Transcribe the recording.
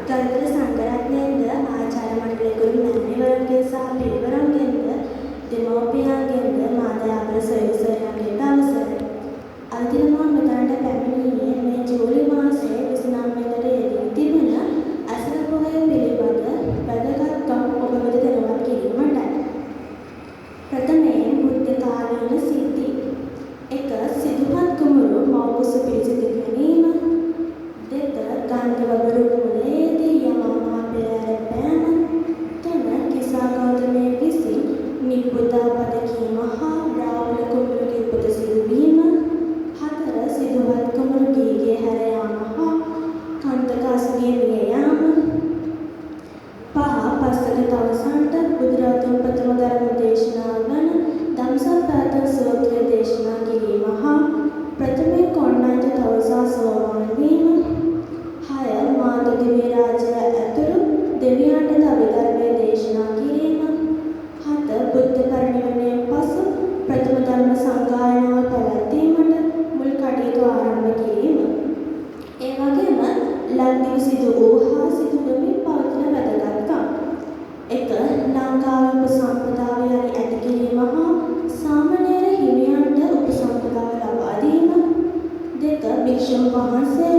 ගරුතර සංඝරත්නයන්ද ආචාර්ය මණ්ඩලයේ ගුරු මෑණිවරුන්ගේ සහ පිරිවරුන්ගෙන්ද දෙමව්පියන්ගෙන්ද මාදයාපර සොයුරියන්ගෙන්ද අවසරයි. අද දින මම මෙතනට පැමිණියේ මේ ජූලි මාසයේ 29 වෙනිදා යෙදී තිබෙන අසල පොහොය පිළිබඳ වැදගත්කම් ඔබ වෙත දැනුවත් කිරීමටයි. ප්‍රථමයෙන් බුද්ධ කාලීන සිද්ධි. 1. සිදුහත් කුමරු මව්කුස පිළිසිඳ ගැනීම. 2. ගන්ධවබරු කුලයේදී යමා පෙරහැර පෑම. 3. කිසා ගෞතමයන් විසින් නිබ්බුදා පද කීම හා රාහුල කුමරුගේ උපත සිදුවීම. 4. සිදුහත් කුමරු ගීගේ හැර යාම හා කන්දකාසගේ මිය යාම. 5. පස්වක තවසන්ට බුදුරජාණන් ප්‍රථම ධර්ම දේශනාව වන ධම්සප්පවත්තන සූත්‍රය දේශනා කිරීම හා ප්‍රථමයෙන් කොණ්ණඤ්ඤ තවසා සෝවාන් වීම. 6. මාතෘ දිව්‍ය රාජය ඇතුළු දෙවියන්ටද අභිධර්මයේ දේශනා කිරීම. 7. බුද්ධ පරිනිර්වාණයෙන් පසු ප්‍රථම ධර්ම සංගායනාව පැවැත්වීමට මුල් කටයුතු ආරම්භ කිරීම. ඒ වගේම ලක්දිව සිදු වූ හා සිදු වෙමින් පවතින වැදගත්කම්. 1. ලංකාවේ උපසම්පදාව යලි ඇති කිරීම හා සාමණේර හිමියන්ට උපසම්පදාව ලබා දීම. 2. භික්ෂුන් වහන්සේ